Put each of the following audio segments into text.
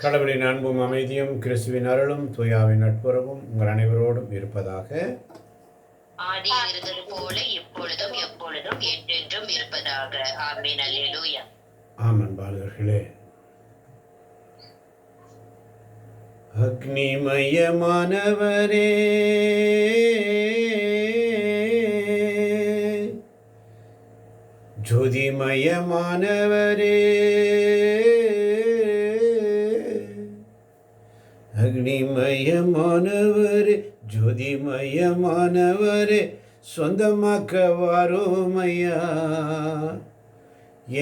கடவுளின் அன்பும் அமைதியும் கிறிஸ்துவின் அருளும் தூயாவின் நட்புறவும் உங்கள் அனைவரோடும் இருப்பதாக. ஆதியில் இருந்தது போல இப்பொழுதும் எப்பொழுதும் என்றென்றும் இருப்பதாக. ஆமென். அல்லேலூயா. ஆமன் பாலகர்களே, அக்னிமயமானவரே, ஜோதிமயமானவரே, அக்னிமயமானவரே, ஜோதிமயமானவரே, சொந்தமாக்க வாரோமையா,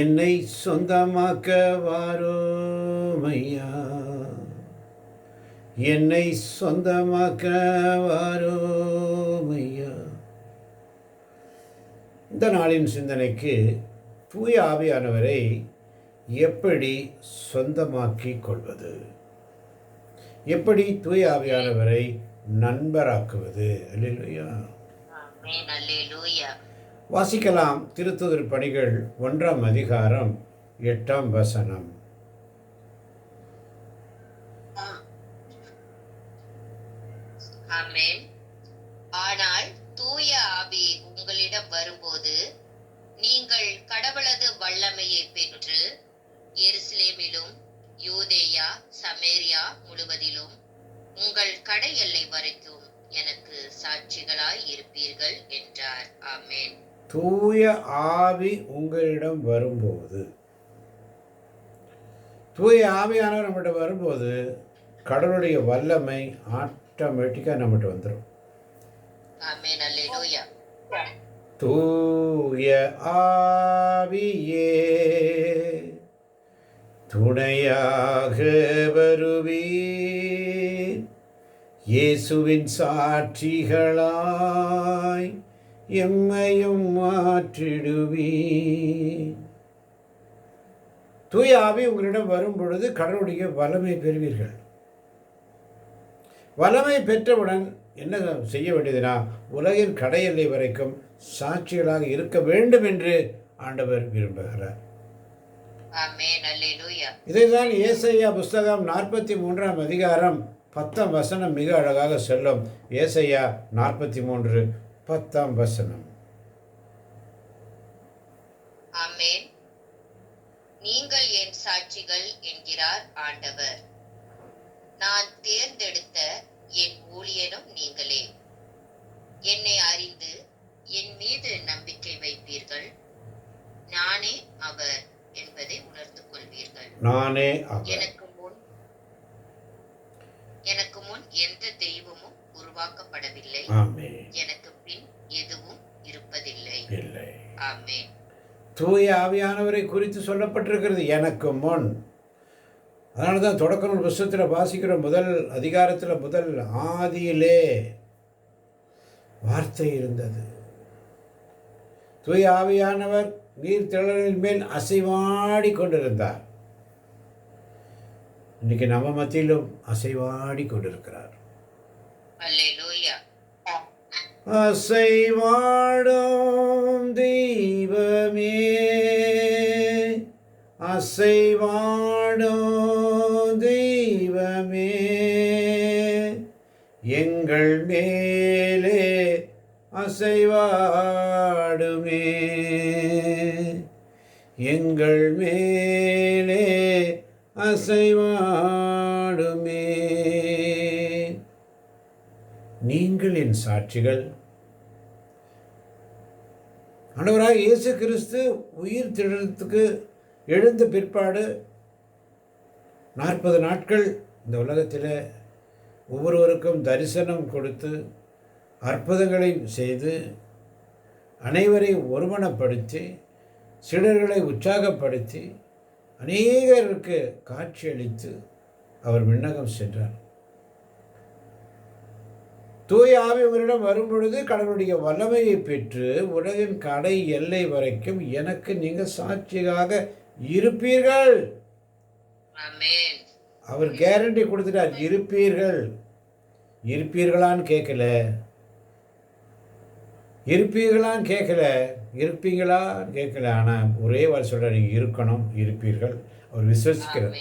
என்னை சொந்தமாக்க வாரோமையா, என்னை சொந்தமாக்க வாரோமையா. இந்த நாளின் சிந்தனைக்கு தூய ஆவியானவரை எப்படி சொந்தமாக்கிக் கொள்வது, எப்படி தூய ஆவியானவரை நண்பராக்குவது. அல்லேலூயா. ஆமென். அல்லேலூயா. வாசிக்கலாம். திருத்துதர் பணிகள் 1ஆம் அதிகாரம் 8ஆம் வசனம். ஆமென். ஆனால் தூய ஆவி உங்களிடம் வரும்போது நீங்கள் கடவுளது வல்லமையை பெற்று எருசலேமிலும் யூதேயா சமேரியா முழுவதிலும் உங்கள் கடை எல்லை வரைக்கும் எனக்கு சாட்சிகளாய் இருப்பீர்கள் என்றார். ஆமென். தூய ஆவி உங்களிடம் வரும்போது, தூய ஆவியானவர் நம்மகிட்ட வரும்போது கடவுளுடைய வல்லமை ஆட்டோமேட்டிக்காக நம்மகிட்ட வந்துடும். ஆமென். அல்லேலூயா. தூய ஆவியே துணையாக வருவீர், இயேசுவின் சாட்சிகளாய் எம்மையும் மாற்றிடுவீர். தூய ஆவி உங்களிடம் வரும் பொழுது கடவுளுடைய வல்லமை பெறுவீர்கள். வல்லமை பெற்றவுடன் என்ன செய்ய வேண்டியதுனா, உலகின் கடையெல்லை வரைக்கும் சாட்சிகளாக இருக்க வேண்டும் என்று ஆண்டவர் விரும்புகிறார். ஆமென். அல்லேலூயா. இதைதான் ஏசாயா புஸ்தகம் 43ஆம் அதிகாரம் 10ஆம் வசனம் மிக அழகாக சொல்லும். ஏசாயா 43 10ஆம் வசனம். ஆமென். நீங்கள் என் சாட்சிகள் என்கிறார் ஆண்டவர். நான் தேர்ந்தெடுத்த என் ஊழியனும் நீங்களே. என்னை அறிந்து என் மீது நம்பிக்கை வைப்பீர்கள். நானே அவர் என்பதை உணர்ந்து கொள்வீர்கள். நானே அவர். எனக்கு முன் எந்த தெய்வமும் உருவாக்கப்படவில்லை. ஆமென். எனக்கு பின் எதுவும் இருப்பதில்லை. இல்லை. ஆமென். தூய ஆவியானவரை குறித்து சொல்லப்பட்டிருக்கிறது, எனக்கு முன். அதனால தான் தொடக்க நூல் புஸ்தகத்தில் வாசிக்கிற முதல் அதிகாரத்தில் முதல் ஆதியிலே வார்த்தை இருந்தது. தூய ஆவியானவர் நீர் திரளின் மேல் அசைவாடி கொண்டிருந்தார். இன்னைக்கு நம்ம மத்தியிலும் அசைவாடி கொண்டிருக்கிறார். அல்லேலூயா. அசைவாடும் தெய்வமே, அசைவாடும் தெய்வமே, எங்கள் மேலே அசைவாடுமே, எங்கள் மேலே அசைவாடுமே. நீங்கள் என் சாட்சிகள். ஆண்டவராக இயேசு கிறிஸ்து உயிர் திடத்துக்கு எழுந்த பிற்பாடு 40 நாட்கள் இந்த உலகத்தில் ஒவ்வொருவருக்கும் தரிசனம் கொடுத்து அற்புதங்களை செய்து அனைவரை ஒருமனப்படுத்தி சீடர்களை உற்சாகப்படுத்தி அநேகருக்கு காட்சியளித்து அவர் விண்ணகம் சென்றார். தூய ஆவி உங்களிடம் வரும்பொழுது கடவுளுடைய வல்லமையை பெற்று உலகின் கடை எல்லை வரைக்கும் எனக்கு நீங்கள் சாட்சியாக இருப்பீர்கள். ஆமென். அவர் கேரண்டி கொடுத்துட்டார், இருப்பீர்கள். இருப்பீர்களான்னு கேட்கல, இருப்பீங்களான்னு கேட்கல, இருப்பீங்களான்னு கேட்கல. ஆனால் ஒரே வார்த்தை சொல்கிறார், நீங்கள் இருக்கணும், இருப்பீர்கள். அவர் விசுவசிக்கிறார்.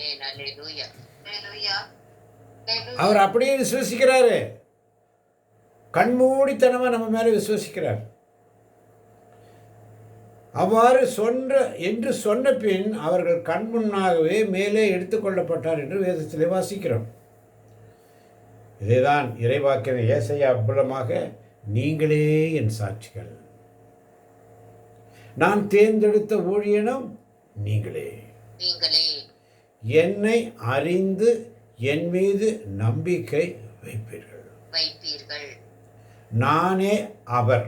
அவர் அப்படியே விசுவசிக்கிறாரு. கண்மூடித்தனமா நம்ம மேலே விசுவசிக்கிறார். அவ்வாறு என்று சொன்ன பின் அவர்கள் கண் முன்னாகவே மேலே எடுத்துக்கொள்ளப்பட்டார் என்று வேதத்திலே வாசிக்கிறோம். இதைதான் இறைவாக்கின ஏசாயா மூலமாக, நீங்களே என் சாட்சிகள், நான் தேர்ந்தெடுத்த ஊழியனும் நீங்களே, என்னை அறிந்து என் மீது நம்பிக்கை வைப்பீர்கள். நானே அவர்.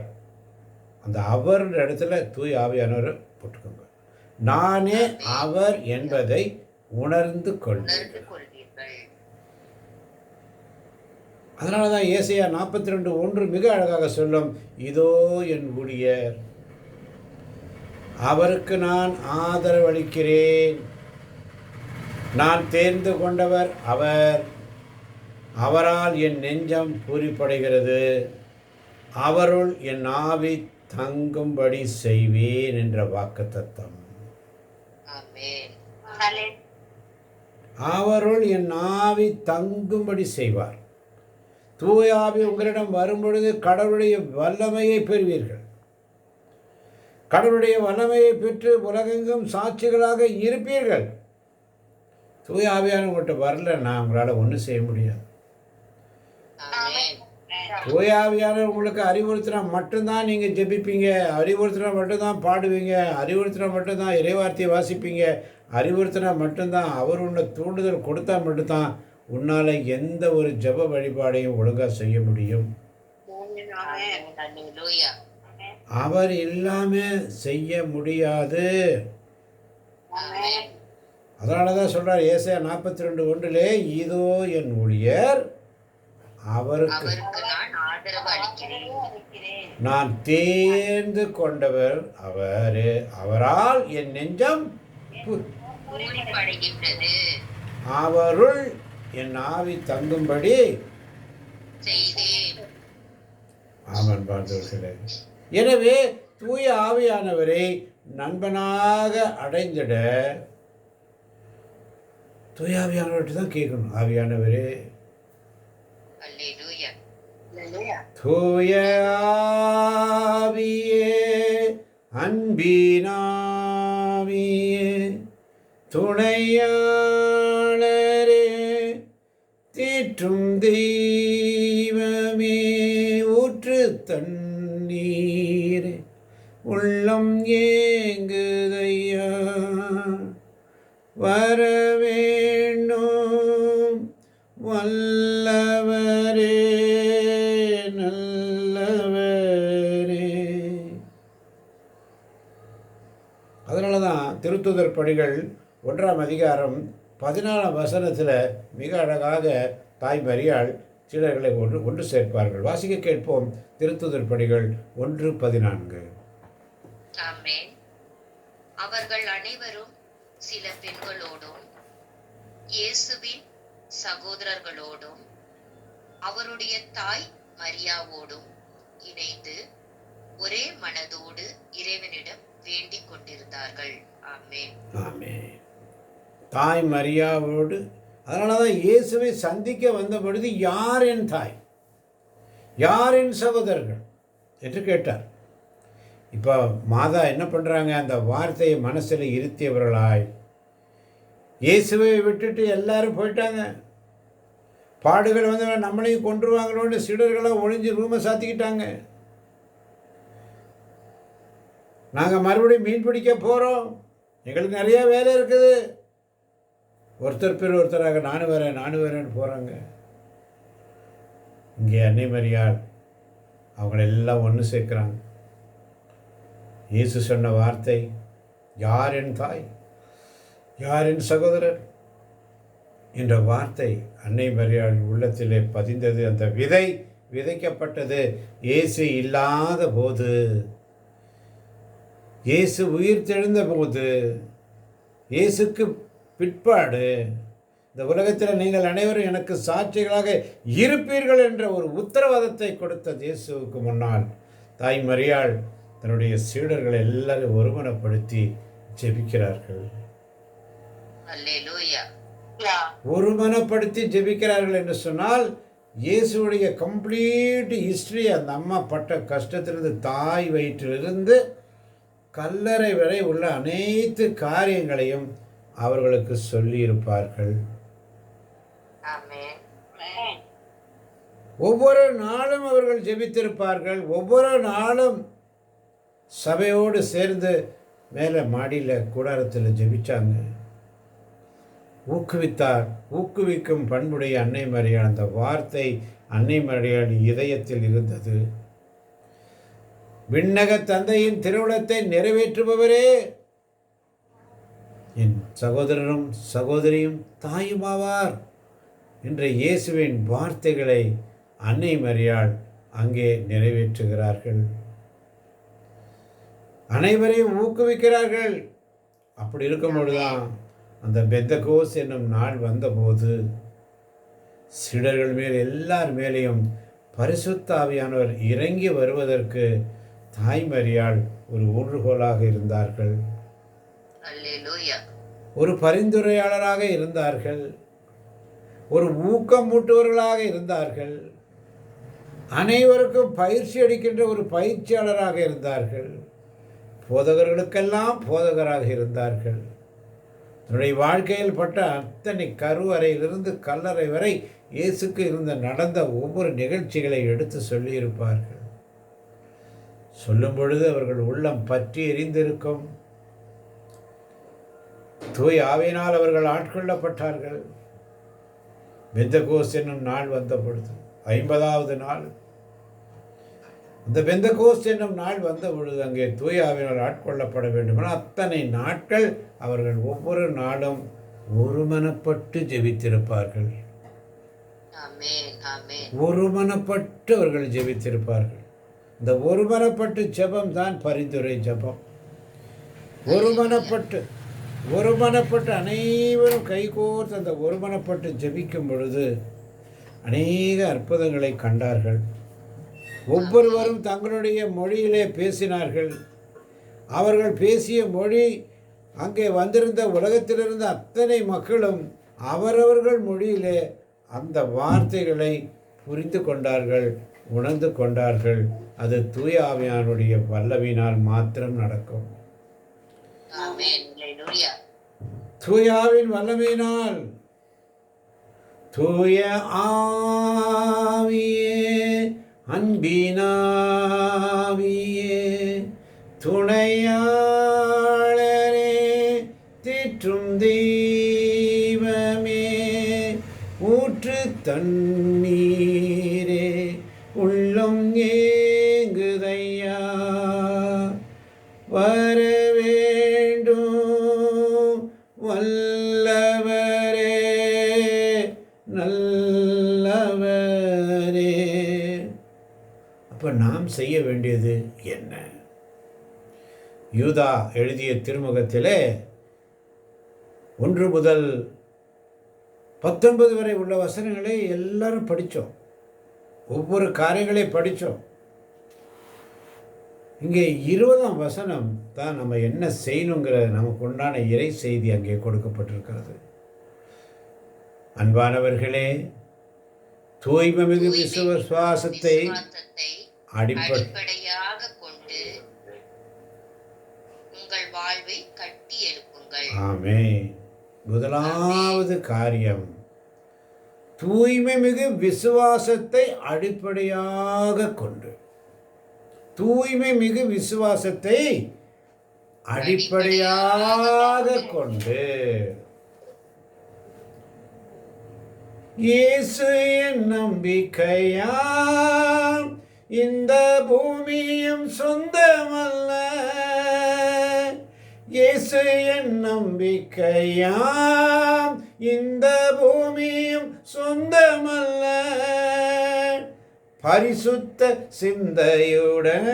அந்த அவர் இடத்துல தூய் ஆவியானவர் போட்டுக்கோங்க. நானே அவர் என்பதை உணர்ந்து கொள்வீர்கள். அதனால தான் ஏசாயா 42:1 மிக அழகாக சொல்லும், இதோ என் ஊழியர், அவருக்கு நான் ஆதரவளிக்கிறேன், நான் தேர்ந்து கொண்டவர் அவர், அவரால் என் நெஞ்சம் பூரிப்படைகிறது, அவருள் என் ஆவி தங்கும்படி செய்வேன் என்ற வாக்குத்தத்தம். அவருள் என் ஆவி தங்கும்படி செய்வார். தூய ஆவி உங்களிடம் வரும்பொழுது கடவுளுடைய வல்லமையை பெறுவீர்கள். கடவுளுடைய வல்லமையை பெற்று உலகெங்கும் சாட்சிகளாக இருப்பீர்கள். தூய ஆவியான உங்கள்கிட்ட வரலன்னா உங்களால் ஒன்றும் செய்ய முடியாது. தூய ஆவியானவர் உங்களுக்கு அறிவுறுத்தினா மட்டும்தான் நீங்கள் ஜெபிப்பீங்க, அறிவுறுத்தினா மட்டும்தான் பாடுவீங்க, அறிவுறுத்தினா மட்டும்தான் இறைவார்த்தையை வாசிப்பீங்க, அறிவுறுத்தினா மட்டும்தான் அவர் உன்னை தூண்டுதல் கொடுத்தா மட்டும்தான் உன்னால் எந்த ஒரு ஜெப வழிபாடையும் ஒழுங்காக செய்ய முடியும். அவர் இல்லாமல் செய்ய முடியாது. அதனால தான் சொல்கிறார் ஏசாயா 42:1, இதோ என் ஊழியர், அவருக்கு நான் தேர்ந்து கொண்டவர் அவர், அவரால் என் நெஞ்சம் அவருள் என் ஆவி தங்கும்படி ஆமன் பார்த்தவர்களே. எனவே தூய ஆவியானவரை நண்பனாக அடைந்திட தூய ஆவியானவர்கிட்ட தான் கேட்கணும். ஆவியானவரே, தூய ஆவியே, அன்பினாவியே, துணையாளரே, தேற்றும் தெய்வமே, ஊற்று தண்ணீரே, உள்ளம் ஏங்குதையா, வரவேண்டும் வல்லவரே, நல்லவரே. அதனால தான் திருத்துதர் பணிகள் 1ஆம் அதிகாரம் 14ஆம் வசனத்தில் மிக அழகாக தாய் மரியாள் சீடர்களை ஒன்று சேர்ப்பார்கள். வாசிக்க கேட்போம். திருத்துதர் பணிகள் 1:14. அவர்கள் அனைவரும் சில பெண்களோடும் இயேசுவின் சகோதரர்களோடும் அவருடைய தாய் மரியாவோடும் இணைந்து ஒரே மனதோடு இறைவனிடம் வேண்டிக் கொண்டிருந்தார்கள். ஆமென். ஆமென். தாய் மரியாவோடு. அதனால தான் இயேசுவை சந்திக்க வந்த பொழுது, யார் என் தாய், யார் என் சகோதரர்கள் என்று கேட்டார். இப்போ மாதா என்ன பண்ணுறாங்க? அந்த வார்த்தையை மனசில் இருத்தியவர்களாய் இயேசுவை விட்டுட்டு எல்லாரும் போயிட்டாங்க. பாடுகள் வந்து நம்மளையும் கொன்றுவாங்களோன்னு சீடர்களாக ஒளிஞ்சு ரூமை சாத்திக்கிட்டாங்க. நாங்கள் மறுபடியும் மீன் பிடிக்க போகிறோம், எங்களுக்கு நிறையா வேலை இருக்குது. ஒருத்தர் பேர் ஒருத்தராக நானும் வரேன்னு போகிறாங்க. இங்கே அன்னை மரியாள் அவங்களெல்லாம் ஒன்று சேர்க்குறாங்க. இயேசு சொன்ன வார்த்தை, யார் என் தாய், யார் என் சகோதரர் என்ற வார்த்தை அன்னை மரியாள் உள்ளத்திலே பதிந்தது. அந்த விதை விதைக்கப்பட்டது. இயேசு இல்லாத போது, இயேசு உயிர் தெழுந்த போது, இயேசுக்கு பிற்பாடு இந்த உலகத்தில் நீங்கள் அனைவரும் எனக்கு சாட்சிகளாக இருப்பீர்கள் என்ற ஒரு உத்தரவாதத்தை கொடுத்த இயேசுவுக்கு முன்னால் தாய் மரியாள் தன்னுடைய சீடர்களை எல்லாரும் ஒருமனப்படுத்தி ஜெபிக்கிறார்கள். ஒருமனப்படுத்தி ஜெபிக்கிறார்கள் என்று சொன்னால் இயேசுடைய கம்ப்ளீட் ஹிஸ்டரி, அந்த அம்மா பட்ட கஷ்டத்திலிருந்து, தாய் வயிற்றிலிருந்து கல்லறை வரை உள்ள அனைத்து காரியங்களையும் அவர்களுக்கு சொல்லியிருப்பார்கள். ஒவ்வொரு நாளும் அவர்கள் ஜெபித்திருப்பார்கள். ஒவ்வொரு நாளும் சபையோடு சேர்ந்து மேலே மாடியில் கூடாரத்தில் ஜெபிச்சாங்க. ஊக்குவிக்கும் பண்புடைய அன்னை மரியாள். அந்த வார்த்தை அன்னை மரியாள் இதயத்தில் இருந்தது. விண்ணக தந்தையின் திருவுளத்தை நிறைவேற்றுபவரே என் சகோதரனும் சகோதரியும் தாயுமாவார் என்ற இயேசுவின் வார்த்தைகளை அன்னை மரியாள் அங்கே நிறைவேற்றுகிறார்கள். அனைவரையும் ஊக்குவிக்கிறார்கள். அப்படி இருக்கும் பொழுதுதான் அந்த பெந்தகோஸ் என்னும் நாள் வந்தபோது சீடர்கள் மேல் எல்லார் மேலேயும் பரிசுத்த ஆவியானவர் இறங்கி வருவதற்கு தாய் மரியாள் ஒரு ஊன்றுகோலாக இருந்தார்கள். ஒரு பரிந்துரையாளராக இருந்தார்கள். ஒரு ஊக்கமூட்டுவர்களாக இருந்தார்கள். அனைவருக்கும் பயிற்சி அளிக்கின்ற ஒரு பயிற்சியாளராக இருந்தார்கள். போதகர்களுக்கெல்லாம் போதகராக இருந்தார்கள். தன்னுடைய வாழ்க்கையில் பட்ட அத்தனை கருவறையிலிருந்து கல்லறை வரை இயேசுக்கு நடந்த ஒவ்வொரு நிகழ்ச்சிகளை எடுத்து சொல்லியிருப்பார்கள். சொல்லும் பொழுது அவர்கள் உள்ளம் பற்றி எரிந்திருக்கும். தூய் ஆவியினால் அவர்கள் ஆட்கொள்ளப்பட்டார்கள். பெந்தகோஸ் என்னும் நாள் வந்த பொழுது 50வது நாள், அந்த பெந்தகோஸ் என்னும் நாள் வந்த பொழுது அங்கே தூய் ஆவியினால் ஆட்கொள்ளப்பட வேண்டும். அத்தனை நாட்கள் அவர்கள் ஒவ்வொரு நாளும் ஒருமனப்பட்டு ஜெபித்திருப்பார்கள். ஒருமனப்பட்டு அவர்கள் ஜெபித்திருப்பார்கள். இந்த ஒருமனப்பட்டு ஜெபம் தான் பரிந்துரை ஜெபம். ஒருமனப்பட்டு அனைவரும் கைகோர்த்து அந்த ஒருமனப்பட்டு ஜெபிக்கும் பொழுது அநேக அற்புதங்களை கண்டார்கள். ஒவ்வொருவரும் தங்களுடைய மொழியிலே பேசினார்கள். அவர்கள் பேசிய மொழி அங்கே வந்திருந்த உலகத்திலிருந்த அத்தனை மக்களும் அவரவர்கள் மொழியிலே அந்த வார்த்தைகளை புரிந்து கொண்டார்கள், உணர்ந்து கொண்டார்கள். அது தூய ஆவியானுடைய வல்லமையினால் மாத்திரம் நடக்கும். தூய ஆவியின் வல்லமையினால். தூய ஆவியே, அன்பினாவியே, துணையாளரே, தேற்றும் தெய்வமே, ஊற்று தண்ணீரே, உள்ளம் ஏங்குதையா, வர வேண்டும் வல்லவரே, நல்லவரே. அப்போ நாம் செய்ய வேண்டியது என்ன? யூதா எழுதிய திருமுகத்திலே 1 முதல் 19 வரை உள்ள வசனங்களை எல்லாரும் படித்தோம். ஒவ்வொரு காரியங்களையும் படித்தோம். இங்கே 20ஆம் வசனம் தான் நம்ம என்ன செய்யணுங்கிற நமக்கு உண்டான இறை செய்தி அங்கே கொடுக்கப்பட்டிருக்கிறது. அன்பானவர்களே, தூய்மை மிகு விசுவாசத்தை அடிப்படையாக கொண்டு உங்கள் வாழ்வை கட்டி எழுப்புங்கள். ஆமென். முதலாவது காரியம், தூய்மை மிகு விசுவாசத்தை அடிப்படையாக கொண்டு. தூய்மை மிகு விசுவாசத்தை அடிப்படையாக கொண்டு இயேசு என் நம்பிக்கையாம், இந்த பூமியும் சொந்தமல்ல. இயேசு என் நம்பிக்கையாம், இந்த பூமியும் சொந்தமல்ல. பரிசுத்த சிந்தையுடன்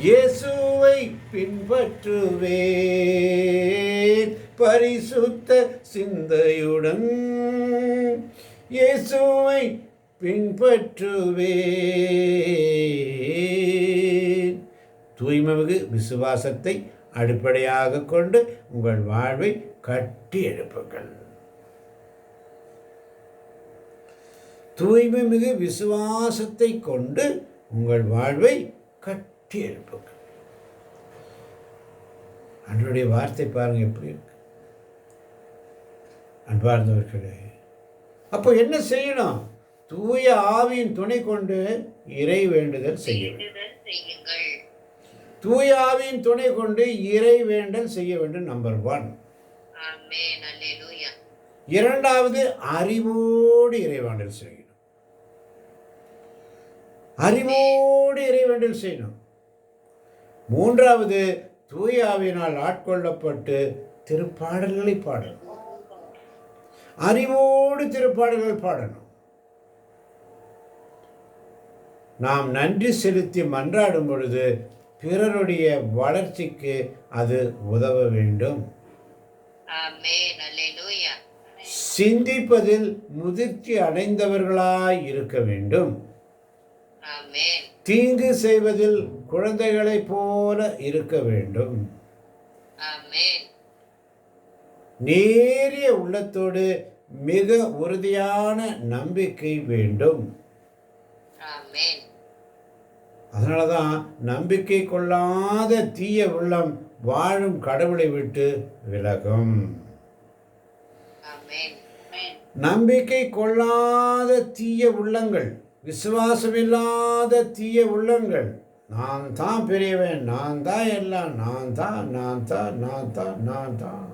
இயேசுவை பின்பற்றுவேன். பரிசுத்த சிந்தையுடன் இயேசுவை பின்பற்றுவேன். தூய்மைமிகு விசுவாசத்தை அடிப்படையாக கொண்டு உங்கள் வாழ்வை கட்டி எழுப்புங்கள். தூய்மை மிகு விசுவாசத்தை கொண்டு உங்கள் வாழ்வை கட்டி எழுப்புங்கள். அன்றைய வார்த்தை பாருங்க எப்படி இருக்கு அன்பார்ந்தவர்களே. அப்போ என்ன செய்யணும்? தூய ஆவியின் துணை கொண்டு இறை வேண்டுதல் செய்யுங்கள். தூய ஆவியின் துணை கொண்டு இறை வேண்டல் செய்ய வேண்டும். நம்பர் 1. ஆமென். அல்லேலூயா. இரண்டாவது, அறிவோடு இறைவேண்டல் செய்யணும். அறிவோடு இறைவேண்டல் செய்யணும். மூன்றாவது, தூய ஆவியினால் ஆட்கொள்ளப்பட்டு திருப்பாடல்களை பாடணும். அறிவோடு திருப்பாடல்கள் பாடணும். நாம் நன்றி செலுத்தி மன்றாடும் பொழுது பிறருடைய வளர்ச்சிக்கு அது உதவ வேண்டும். ஆமென். அல்லேலூயா. சிந்திப்பதில் முதிர்ச்சி அடைந்தவர்களாய் இருக்க வேண்டும். ஆமென். தீங்கு செய்வதில் குழந்தைகளைப் போல இருக்க வேண்டும். ஆமென். நேரிய உள்ளத்தோடு மிக உறுதியான நம்பிக்கை வேண்டும். ஆமென். அதனால தான் நம்பிக்கை கொள்ளாத தீய உள்ளம் வாழும் கடவுளை விட்டு விலகும். ஆமென். நம்பிக்கை கொள்ளாத தீய உள்ளங்கள், விசுவாசமில்லாத தீய உள்ளங்கள், நான் தான் பெரியவன், நான் தான் எல்லாம், நான் தான் நான் தான் நான் தான் நான் தான்.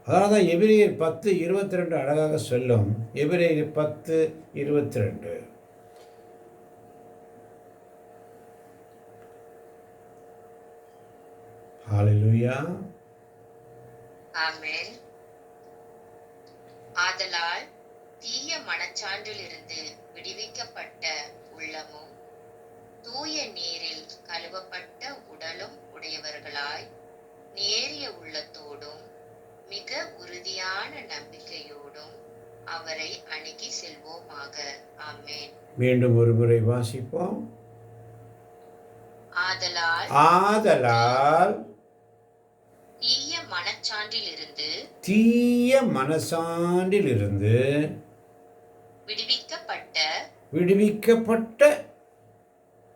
அதனால தான் எபிரேயர் 10:22 அழகாக சொல்லும். எபிரேயர் 10:22. ஹல்லேலூயா. ஆமென். ஆதலால் தீய மனச்சான்றிலிருந்து விடுவிக்கப்பட்ட உள்ளமும் தூய நீரில் கழுவப்பட்ட உடலும் உடையவர்களாய் நேரிய உள்ளத்தோடும் மிக உறுதியான நம்பிக்கையோடும் அவரை அணுகி செல்வோமாக. ஆமென். மீண்டும் ஒரு முறை வாசிப்போம். ஆதலால் தீய மனச்சான்றிலிருந்து விடுவிக்கப்பட்ட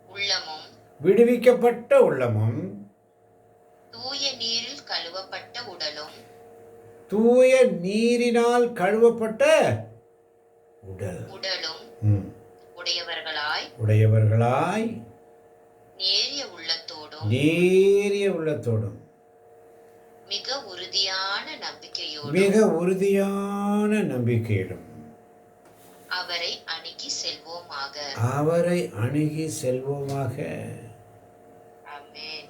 உள்ளமும் தூய நீரினால் கழுவப்பட்ட உடலும் உடையவர்களாய் நேரிய உள்ளத்தோடும் மிக உறுதியான நம்பிக்கையோடும் அவரை அணுகி செல்வோமாக. ஆமென்.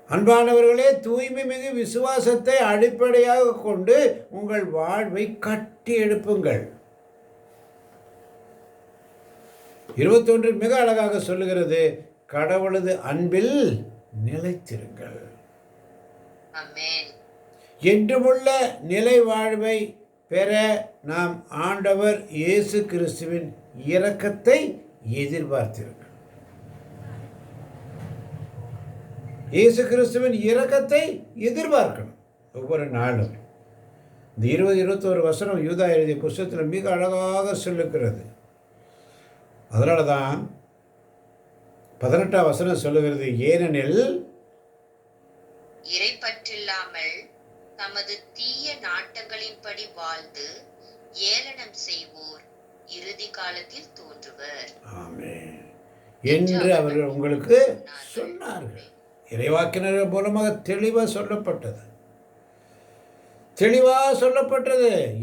அன்பானவர்களே, தூய்மை மிகு விசுவாசத்தை அடிப்படையாக கொண்டு உங்கள் வாழ்வை கட்டி எழுப்புங்கள். 21 மிக அழகாக சொல்லுகிறது, கடவுளது அன்பில் நிலைத்திருங்கள். ஆமென். என்றுமுள்ள நிலை வாழ்வை பெற நாம் ஆண்டவர் இயேசு கிறிஸ்துவின் இரக்கத்தை எதிர்பார்த்திருங்கள். இயேசு கிறிஸ்துவின் இரக்கத்தை எதிர்பார்க்கணும் ஒவ்வொரு நாளும். இந்த 20-21 வசனம் யூதா எழுதிய புத்தகத்தில் மிக அழகாக சொல்லுகிறது. அதனால தான் 18ஆம் வசனம் சொல்லுகிறது, ஏனெனில் இறைப்பற்றில்லாமல் தமது தீய நாட்டங்களின்படி வாழ்ந்து ஏளனம் செய்வோர் இறுதி காலத்தில் தோன்றுவர். ஆமென் என்று அவர்கள் உங்களுக்கு சொன்னார்கள். இறைவாக்கினர் மூலமாக தெளிவாக சொல்லப்பட்டது.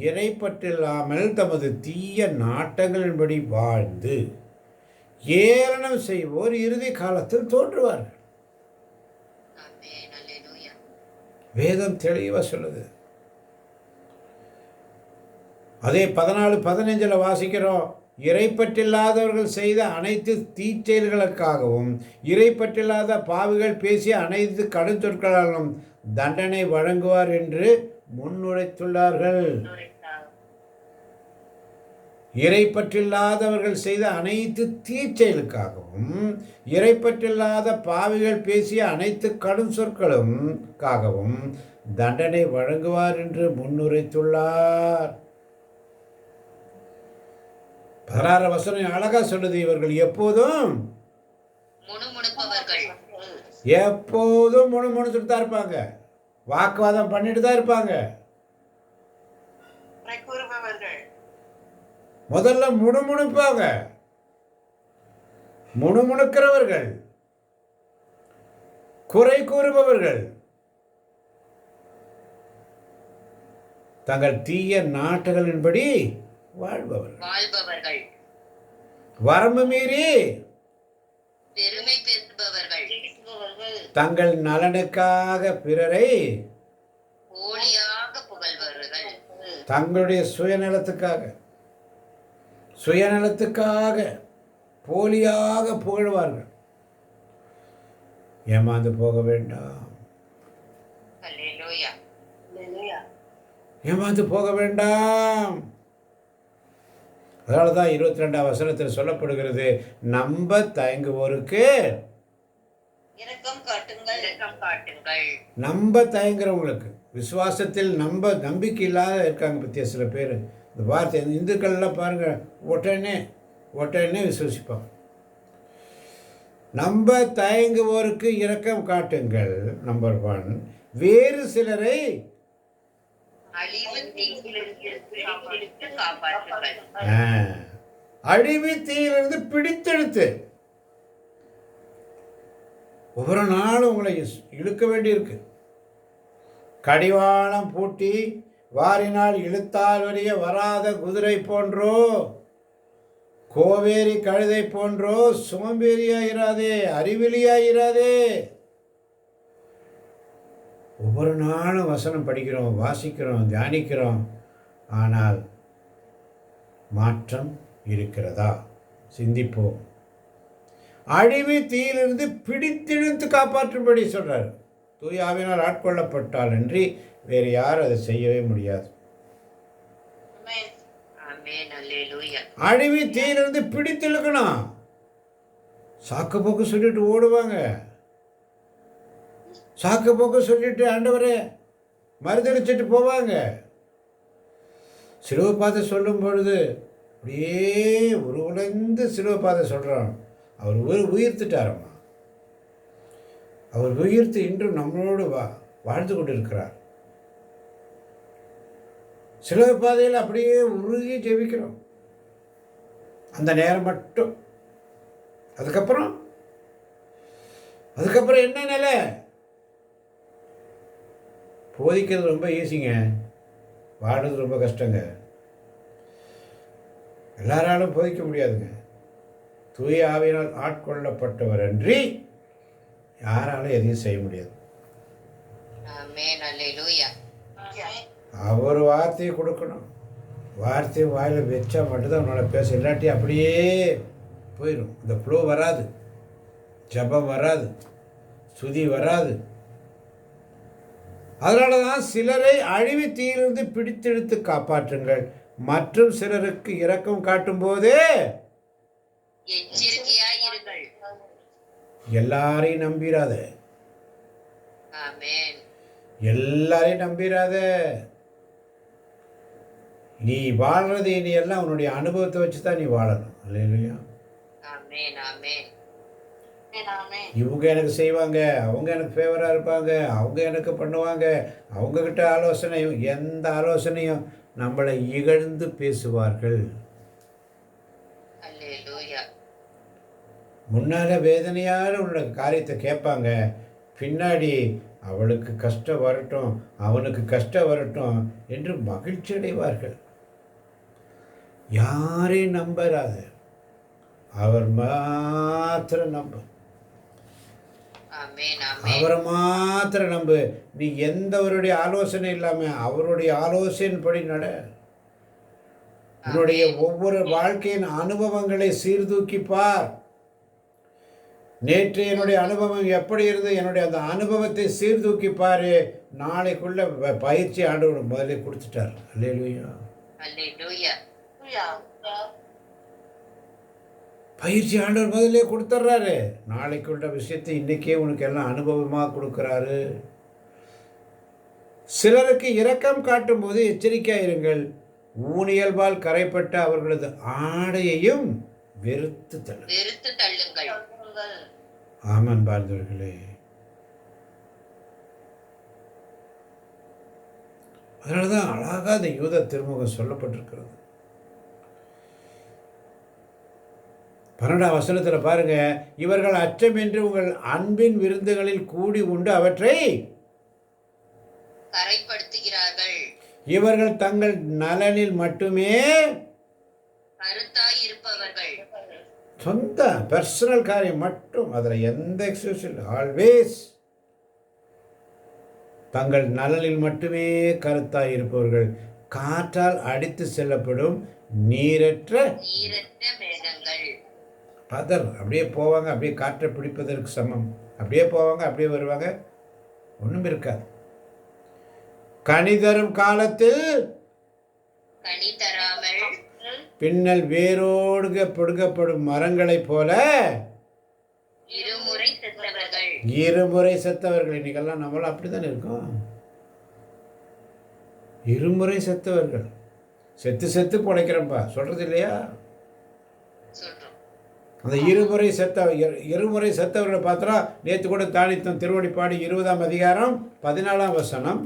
இறைப்பற்றில்லாமல் தமது தீய நாட்டங்களின்படி வாழ்ந்து ஏளனம் செய்வோர் இறுதி காலத்தில் தோன்றுவார்கள். வேதம் தெளிவாக சொல்லுது. அதே 14-15 வாசிக்கிறோம், இறைப்பற்றில்லாதவர்கள் செய்த அனைத்து தீச்செயல்களுக்காகவும் இறைப்பற்றில்லாத பாவிகள் பேசிய அனைத்து கடுஞ்சொற்களாலும் தண்டனை வழங்குவார் என்று முன்னுரைத்துள்ளார்கள். இறைப்பற்றில்லாதவர்கள் செய்த அனைத்து தீச்செயலுக்காகவும் இறைப்பற்றில்லாத பாவிகள் பேசிய அனைத்து கடும் சொற்களுக்காகவும் தண்டனை வழங்குவார் என்று முன்னுரைத்துள்ளார். 16 வசனம் அழகா சொல்லுது, இவர்கள் எப்போதும் முணுமுணுப்பவர்கள், எப்போதும் முணுமுணுத்துட்டு தான் இருப்பாங்க, வாக்குவாதம் பண்ணிட்டு தான் இருப்பாங்க. முதல்ல முணுமுணுப்பாங்க, முணுமுணுக்கிறவர்கள், குறை கூறுபவர்கள், தங்கள் தீய நாட்டுகளின்படி வாழ்பவர்கள், வரம்பு மீறி பெருமை பேசுபவர்கள், தங்கள் நலனுக்காக பிறரை போலியாக புகழ்பவர்கள், தங்களுடைய சுயநலத்துக்காக போலியாக புகழ்வார்கள். ஏமாந்து போக வேண்டாம், அல்லேலூயா. ஏமாந்து போக வேண்டாம். அதனால தான் 22ஆம் வசனத்தில் சொல்லப்படுகிறது, நம்ப தயங்குவோருக்கு இரக்கம் காட்டுங்கள். நம்ப தயங்குறவங்களுக்கு, விசுவாசத்தில் நம்பிக்கை இல்லாத இருக்காங்க பற்றிய சில பேர். இந்த வார்த்தை இந்துக்கள்லாம் பாருங்க, உடனே விசுவசிப்பாங்க. நம்ப தயங்குவோருக்கு இரக்கம் காட்டுங்கள். நம்பர் 1. வேறு சிலரை அழிவு தீயிலிருந்து பிடித்தெடுத்து, ஒவ்வொரு நாளும் உங்களை இழுக்க வேண்டியிருக்கு. கடிவாளம் பூட்டி வாரினால் இழுத்தால் வரைய வராத குதிரை போன்றோ கோவேரி கழுதை போன்றோ சோம்பேறியாயிராதே, அறிவிலியாயிராதே. ஒவ்வொரு நாளும் வசனம் படிக்கிறோம், வாசிக்கிறோம், தியானிக்கிறோம். ஆனால் மாற்றம் இருக்கிறதா? சிந்திப்போம். அழிவு தீயிலிருந்து பிடித்தெடுத்து காப்பாற்றும்படி சொல்றார். தூய ஆவியினால் ஆட்கொள்ளப்பட்டால் அன்றி வேறு யாரும் அதை செய்யவே முடியாது. அழிவு தீயிலிருந்து பிடித்து இழுக்கணும். சாக்கு போக்கு சொல்லிட்டு ஓடுவாங்க, சாக்கு போக்கு சொல்லிட்டு ஆண்டவரே மறுதளிச்சுட்டு போவாங்க. சிலுவை பாதை சொல்லும் பொழுது அப்படியே உருகுலைந்து சிலுவை பாதை சொல்கிறான். அவர் உயிர்த்துட்டாரம்மா. அவர் உயிர்த்து இன்றும் நம்மளோடு வாழ்ந்து கொண்டு இருக்கிறார். சிலுவை பாதையில் அப்படியே உருகி ஜெபிக்கிறோம் அந்த நேரம் மட்டும். அதுக்கப்புறம் என்ன நிலை? போதிக்கிறது ரொம்ப ஈஸிங்க, வாடுறது ரொம்ப கஷ்டங்க. எல்லாராலும் போதிக்க முடியாதுங்க. தூய ஆவியினால் ஆட்கொள்ளப்பட்டவர் அன்றி யாராலும் எதையும் செய்ய முடியாது. அவர் வார்த்தையை கொடுக்கணும். வார்த்தையை வாயில் வச்சா மட்டும்தான் அவனால் பேச, இல்லாட்டி அப்படியே போயிடும். இந்த ஃப்ளோ வராது, ஜபம் வராது, சுதி வராது. அதனால தான் சிலரை அழிவு தீயிலிருந்து பிடித்தெடுத்து காப்பாற்றுங்கள், மற்றும் சிலருக்கு இரக்கம் காட்டும் போதே எல்லாரையும் நம்பிராத, எல்லாரையும் நம்பிராத. நீ வாழ்றது நீ எல்லாம் உன்னுடைய அனுபவத்தை வச்சு தான் நீ வாழணும். அல்லேலூயா. இவங்க எனக்கு செய்வாங்க, அவங்க எனக்கு ஃபேவராக இருப்பாங்க, அவங்க எனக்கு பண்ணுவாங்க, அவங்கக்கிட்ட ஆலோசனையும் எந்த ஆலோசனையும் நம்மளை இகழ்ந்து பேசுவார்கள். முன்னால் வேதனையால் உள்ள காரியத்தை கேட்பாங்க, பின்னாடி அவளுக்கு கஷ்டம் வரட்டும், அவனுக்கு கஷ்டம் வரட்டும் என்று மகிழ்ச்சி அடைவார்கள். யாரையும் நம்பராத, அவர் மாத்திரம் நம்ப, அவரை மாத்திரம் நம்பு. நீ எந்தவருடைய ஆலோசனை இல்லாமல் அவருடைய ஆலோசனைப்படி நட. உன்னுடைய ஒவ்வொரு வாழ்க்கையின் அனுபவங்களை சீர்தூக்கிப்பார். நேற்று என்னுடைய அனுபவம் எப்படி இருந்து, என்னுடைய அந்த அனுபவத்தை சீர்தூக்கிப்பாரு. நாளைக்குள்ள பயிற்சி ஆண்டவர் முதலே கொடுத்துட்டார். அல்லேலூயா. பயிற்சி ஆண்டவர் முதல்ல கொடுத்துட்றாரு. நாளைக்குள்ள விஷயத்தை இன்றைக்கே உனக்கு எல்லாம் அனுபவமாக கொடுக்குறாரு. சிலருக்கு இரக்கம் காட்டும்போது எச்சரிக்கையாயிருங்கள். ஊனியல்பால் கரைப்பட்ட அவர்களது ஆடையையும் வெறுத்து தள்ளுங்கள். ஆமன் பார்ந்தவர்களே. அதனாலதான் அழகாக அந்த யூத திருமுகம் சொல்லப்பட்டிருக்கிறது. 12ஆம் வசனத்தில் பாருங்க, இவர்கள் அச்சமின்றி உங்கள் அன்பின் விருந்துகளில் கூடி உண்டு அவற்றை கரைப்படுத்துகிறார்கள். இவர்கள் தங்கள் நலனில் மட்டுமே கருத்தாயிருப்பவர்கள். சொந்த பர்சனல் காரியம் மட்டும், அதில் எந்த எக்ஸ்கியூஸ் இல்லை. ஆல்வேஸ் தங்கள் நலனில் மட்டுமே கருத்தாய் இருப்பவர்கள், காற்றால் அடித்து செல்லப்படும் நீரற்ற மேகங்கள். பதர். அப்படியே போவாங்க, அப்படியே காற்றை பிடிப்பதற்கு சமம். அப்படியே போவாங்க, அப்படியே வருவாங்க, ஒன்றும் இருக்காது. கனி தரும் காலத்தில் கனி தராமல் பின்னல் வேரோடு பிடுங்கப்படும் மரங்களைப் போல இருமுறை செத்தவர்கள். இன்னைக்கெல்லாம் நம்மளும் அப்படித்தானே இருக்கோம். இருமுறை செத்தவர்கள். செத்து செத்து பிழைக்கிறப்பா சொல்றது இல்லையா? அந்த இருமுறை செத்தவர்களை பார்த்தா நேற்று கூட தானித்தம் திருவடிப்பாடி 20ஆம் அதிகாரம் 14ஆம் வசனம்.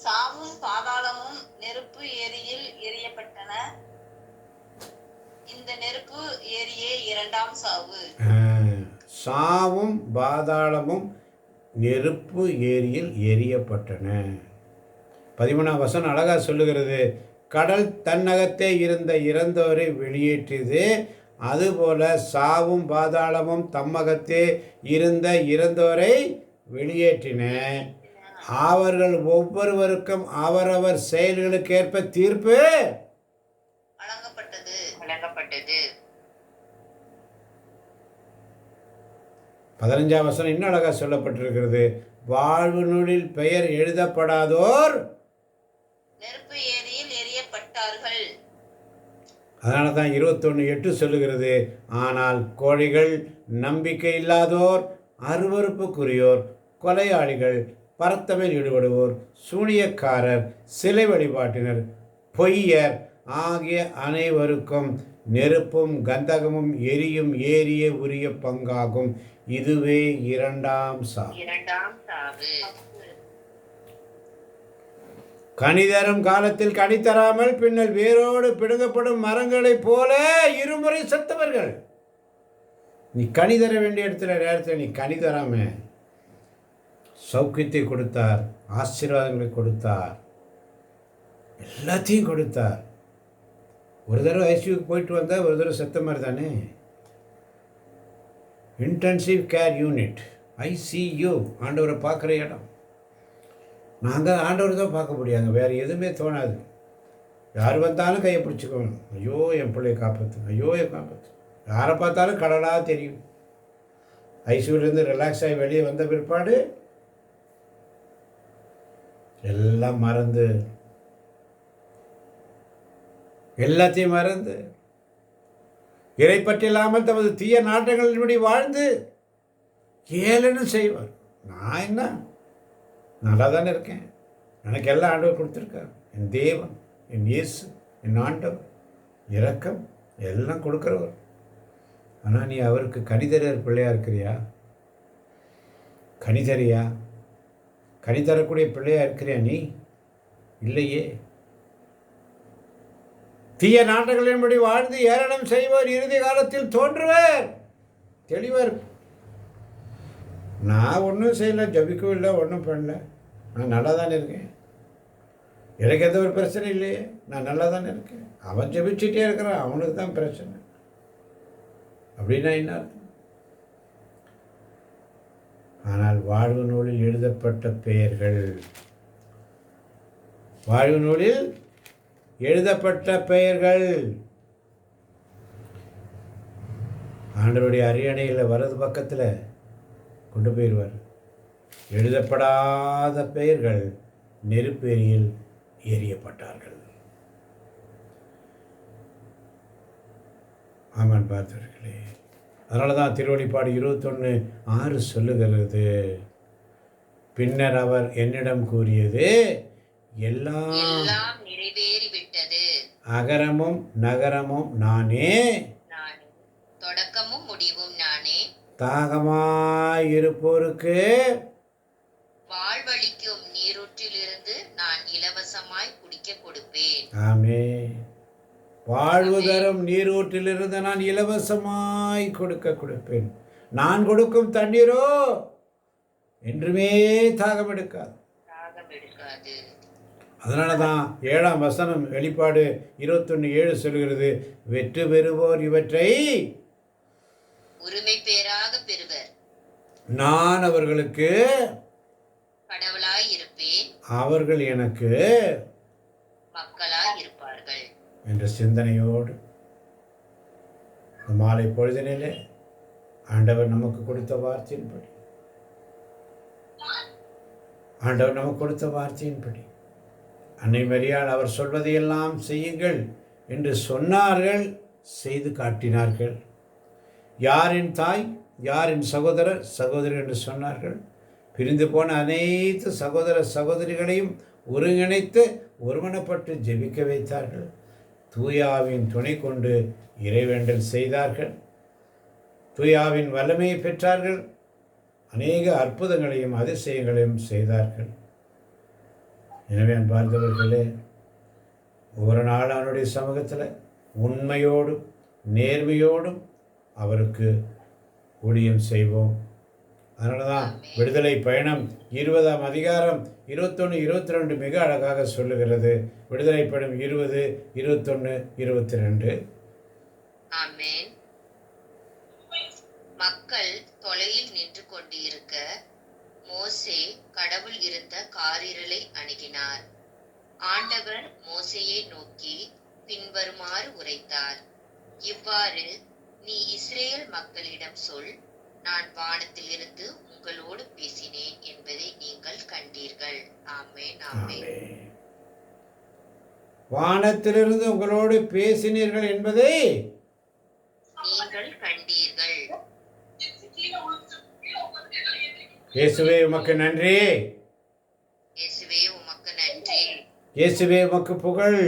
சாவும் பாதாளமும் நெருப்பு ஏரியில் எரியப்பட்டன. இந்த நெருப்பு ஏரியே இரண்டாம் சாவு. சாவும் பாதாளமும் நெருப்பு ஏரியில் எரியப்பட்டன. 13ஆம் வசனம் அழகா சொல்லுகிறது. கடல் தன்னகத்தே இருந்த இறந்தோரை வெளியேற்றியது, அதுபோல சாவும் பாதாளமும் தம்மகத்தே இருந்த இறந்தோரை வெளியேற்றின. அவர்கள் ஒவ்வொருவருக்கும் அவரவர் செயல்களுக்கு ஏற்ப தீர்ப்பு வழங்கப்பட்டது. 15ஆம் வசனம் இன்னும் அழகா சொல்லப்பட்டிருக்கிறது. வாழ்வு நூலில் பெயர் எழுதப்படாதோர் நெருப்பு ஏரியில் எரியப்பட்டார்கள். அதனால தான் 21:8 சொல்லுகிறது. ஆனால் கோழிகள், நம்பிக்கை இல்லாதோர், அருவருப்புக்குரியோர், கொலையாளிகள், பரத்தமையில் ஈடுபடுவோர், சூனியக்காரர், சிலை வழிபாட்டினர், பொய்யர் ஆகிய அனைவருக்கும் நெருப்பும் கந்தகமும் எரியும் ஏரிய உரிய பங்காகும். இதுவே இரண்டாம் சாவு. கனிதரும் காலத்தில் கனி தராமல் பின்னல் வேரோடு பிடுங்கப்படும் மரங்களைப் போல இருமுறை செத்தவர்கள். நீ கனி தர வேண்டிய நேரத்தில் நீ கனி தராம சௌக்கியத்தை கொடுத்தார், ஆசீர்வாதங்களை கொடுத்தார், எல்லாத்தையும் கொடுத்தார். ஒரு தடவை ஐசியூக்கு போயிட்டு வந்தால் ஒரு தடவை செத்த மாதிரி தானே. இன்டென்சிவ் கேர் யூனிட், ஐசியூ, ஆண்டவரை பார்க்குற இடம். நாங்கள் ஆண்டவர் தான் பார்க்க முடியாங்க, வேறு எதுவுமே தோணாது. யார் வந்தாலும் கையை பிடிச்சிக்கணும். ஐயோ என் பிள்ளையை காப்பாற்று, ஐயோ என் காப்பாற்று. யாரை பார்த்தாலும் கடலாக தெரியும். ஐசியூலேருந்து ரிலாக்ஸ் ஆகி வெளியே வந்த பிற்பாடு எல்லாம் மறந்து, எல்லாத்தையும் மறந்து, இறை பற்றி இல்லாமல் தமது தீய நாட்டங்களின்படி வாழ்ந்து ஏளனம் செய்வார். நான் என்ன நல்லா தானே இருக்கேன், எனக்கு எல்லாம் ஆண்டவர் கொடுத்துருக்கார். என் தேவன், என் இயேசு, என் ஆண்டவர், இரக்கம் எல்லாம் கொடுக்குறவர். ஆனால் நீ அவருக்கு கனிதரர் பிள்ளையா இருக்கிறியா? கனிதரியா? கனி தரக்கூடிய பிள்ளையா இருக்கிறியா நீ? இல்லையே. தீய நாட்டங்களின்படி வாழ்ந்து ஏளனம் செய்வோர் இறுதி காலத்தில் தோன்றுவர். தெளிவர். நான் ஒன்றும் செய்யலை, ஜபிக்கவும் இல்லை, ஒன்றும் பண்ணல, நான் நல்லா தானே இருக்கேன், எனக்கு எந்த ஒரு பிரச்சனை இல்லையே, நான் நல்லா தானே இருக்கேன். அவன் ஜபிச்சுட்டே இருக்கிறான், அவனுக்கு தான் பிரச்சனை. அப்படின்னா என்ன அர்த்தம்? ஆனால் வாழ்வு நூலில் எழுதப்பட்ட பெயர்கள், வாழ்வு நூலில் எழுதப்பட்ட பெயர்கள் ஆண்டவருடைய அரியணையில் வலது பக்கத்தில் கொண்டு போயிடுவார். எழுதப்படாத பெயர்கள் நெருப்பெரியில் எரியப்பட்டார்கள். ஆமான் பார்த்தவர்களே, அதனால தான் திருவெளிப்பாடு 21:6 சொல்லுகிறது, பின்னர் அவர் என்னிடம் கூறியது, எல்லாம் நிறைவேறிவிட்டது. அகரமும் நகரமும் நானே, தொடக்கமும் முடிவும் நானே. தாகமாயிருப்போருக்கு வாழ்வளிக்கும் நீரூற்றிலிருந்து நான் இலவசமாய் குடிக்க கொடுப்பேன். ஆமே, வாழ்வு தரும் நீரூற்றிலிருந்து நான் இலவசமாய் கொடுப்பேன். நான் கொடுக்கும் தண்ணீரோ என்றுமே தாகம் எடுக்காது. அதனால தான் 7ஆம் வசனம் வெளிப்பாடு 21:7 சொல்கிறது, வெற்றி பெறுவோர் இவற்றை உரிமை பேராக பெறுவர். நான் அவர்களுக்கு கடவுளாய் இருப்பேன், அவர்கள் எனக்கு மக்களாய் இருப்பார்கள் என்ற சிந்தனையோடு மாலை பொழுதினிலே ஆண்டவர் நமக்கு கொடுத்த வார்த்தையின்படி அன்னை மரியாள் அவர் சொல்வதையெல்லாம் செய்யுங்கள் என்று சொன்னார்கள், செய்து காட்டினார்கள். யாரின் தாய், யாரின் சகோதரி என்று சொன்னார்கள். பிரிந்து போன அனைத்து சகோதர சகோதரிகளையும் ஒருங்கிணைத்து ஒருமனப்பட்டு ஜெபிக்க வைத்தார்கள். தூயாவின் துணை கொண்டு இறைவேண்டல் செய்தார்கள். தூயாவின் வல்லமையை பெற்றார்கள். அநேக அற்புதங்களையும் அதிசயங்களையும் செய்தார்கள். எனவே அன்பார்ந்தவர்களே, ஒவ்வொரு நாள் அவனுடைய சமூகத்தில் உண்மையோடும் நேர்மையோடும் அவருக்கு ஊழியம் செய்வோம். அதனால தான் விடுதலை பயணம் 20ஆம் அதிகாரம் 21, 22 மிக அழகாக சொல்லுகிறது. விடுதலை பயணம் 20, 21, 22. ஆமென். மக்கள் தொலையில் நின்று கொண்டிருக்க மோசே கடவுள் இருந்த காரிருளை அணுகினார். ஆண்டவர் மோசேயை நோக்கி பின்வருமாறு உரைத்தார், இவ்வாறு நீ இஸ்ரேல் மக்களிடம் சொல், நான் வானத்திலிருந்து உங்களோடு பேசினேன் என்பதை நீங்கள் கண்டீர்கள். ஆமென். ஆமென். வானத்திலிருந்து உங்களோடு பேசினீர்கள் என்பதை நீங்கள் கண்டீர்கள். இயேசுவே உமக்கு நன்றி, இயேசுவே உமக்கு நன்றி, இயேசுவே உமக்கு புகழ்,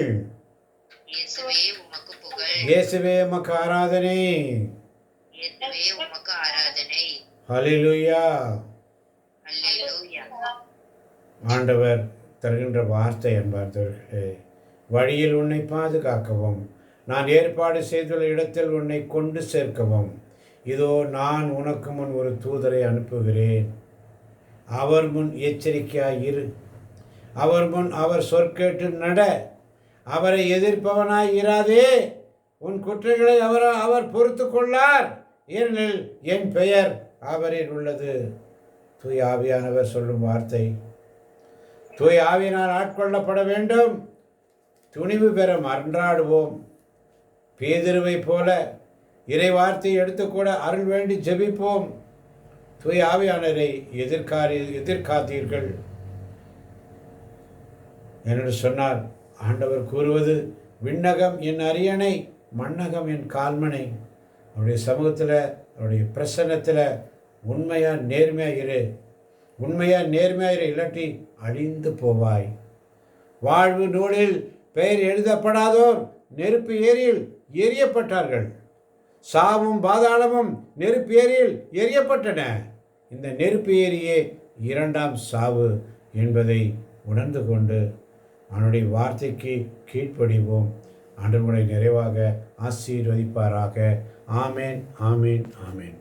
இயேசுவே உமக்கு புகழ், இயேசுவே உமக்கு ஆராதனை, இயேசுவே உமக்கு ஆராதனை. ஹல்லேலூயா. அல்லேலூயா. ஆண்டவர் தருகின்ற வார்த்தை என்பார்களே, வழியில் உன்னை பாதுகாக்கவும், நான் ஏற்பாடு செய்துள்ள இடத்தில் உன்னை கொண்டு சேர்க்கவும், இதோ நான் உனக்கு முன் ஒரு தூதரை அனுப்புகிறேன். அவர் முன் எச்சரிக்கையாய் இரு, அவர் முன் அவர் சொற்கேட்டு நட, அவரை எதிர்ப்பவனாய் இராதே, உன் குற்றங்களை அவர் பொறுத்து கொள்ளார், ஏனெனில் என் பெயர் அவரில் உள்ளது. தூய் ஆவியானவர் சொல்லும் வார்த்தை. தூய் ஆவியினால் ஆட்கொள்ளப்பட வேண்டும். துணிவு பெற மன்றாடுவோம். பேதுருவை போல இறை வார்த்தையை எடுத்துக்கூட அருள் வேண்டி ஜெபிப்போம். தூய் ஆவியானவரை எதிர்காத்தீர்கள் என்று சொன்னார். ஆண்டவர் கூறுவது, விண்ணகம் என் அரியணை, மண்ணகம் என் கால்மனை. அவருடைய சமூகத்தில், அவருடைய பிரசன்னத்தில் உண்மையாக நேர்மையாக இரு. இல்லாட்டி அழிந்து போவாய். வாழ்வு நூலில் பெயர் எழுதப்படாதோர் நெருப்பு ஏரியில் எரியப்பட்டார்கள். சாவும் பாதாளமும் நெருப்பு ஏரியில் எரியப்பட்டன. இந்த நெருப்பு ஏரியே 2ஆம் சாவு என்பதை உணர்ந்து கொண்டு அவனுடைய வார்த்தைக்கு கீழ்ப்படிவோம். ஆண்டவரை நிறைவாக ஆசீர்வதிப்பாராக. ஆமேன், ஆமேன், ஆமேன்.